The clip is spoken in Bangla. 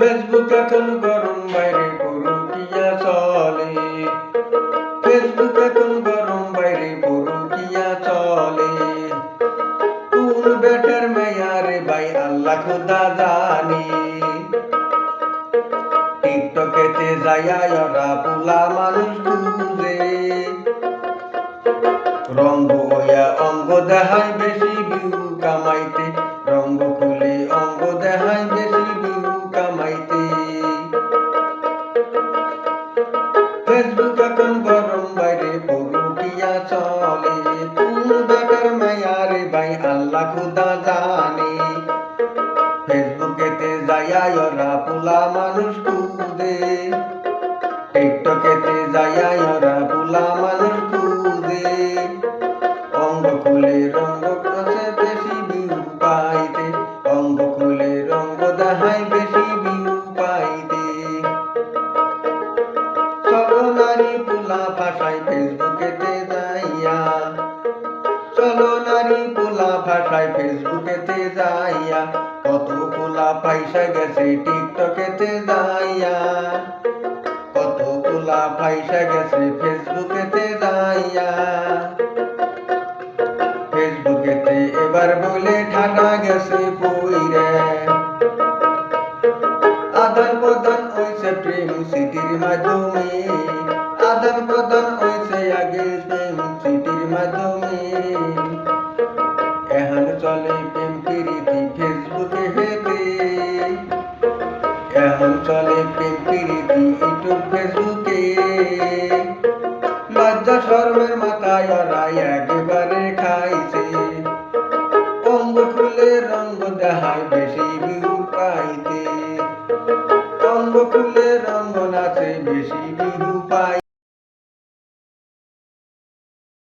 ফেসবুক এখন গরম বাইরে পরকীয়া চলে। ফেসবুক এখন গরম বাইরে পরকীয়া চলে। কোন বেটার মেয়ারে ভাই আল্লাহ খোদা জানে। টিকটকেতে যাইয়া ওরা পোলা মানুষ খুঁজে। রঙ্গ হইয়া অঙ্গ দেখায় বেশি ভিউ কামাইতে। রঙ্গ খুলে অঙ্গ দেখায় বেশি ভিউ কামাইতে। ফেসবুক এখন গরম বাইরে পরকীয়া চলে। কোন বেটার মায়ারে ভাই আল্লাহ খোদা জানে। ফেসবুকেতে যাইয়া ওরা পোলা মানুষ খুঁজে। টিকটকেতে যাইয়া ওরা পোলা মানুষ খুঁজে। অঙ্গ খুলে রঙ্গ কাছে বেশি ভিউ পাইতে। অঙ্গ খুলে রঙ্গ দেখায় বেশি ভিউ পাইতে। চলো নারী পোলা ভাষায় ফেসবুকেতে যাইয়া। চলো নারী পোলা ভাষায় ফেসবুকেতে যাইয়া। কত পোলা পয়সা গেছে টিকটকেতে যাইয়া। কত পোলা পয়সা গেছে ফেসবুকেতে যাইয়া। ফেসবুকেতে এবার বলে ঠাটা গেছে পইরে। আদান প্রদান হইছে প্রেম সিটির মাধ্যমে। আদান প্রদান হইছে আগে প্রেম সিটির মাধ্যমে। এখন চলে প্রেম প্রীতি ফেসবুকে হেতে। এখন চলে প্রেম প্রীতি ইউটিউব ফেসবুকে। লজ্জা শরমের মাথায় ওরা একবারে খাইছে। অঙ্গ খুলে রঙ্গ দেখায় বেশি ভিউ পাইতে। অঙ্গ খুলে রঙ্গ নাচে বেশি ভিউ পাই।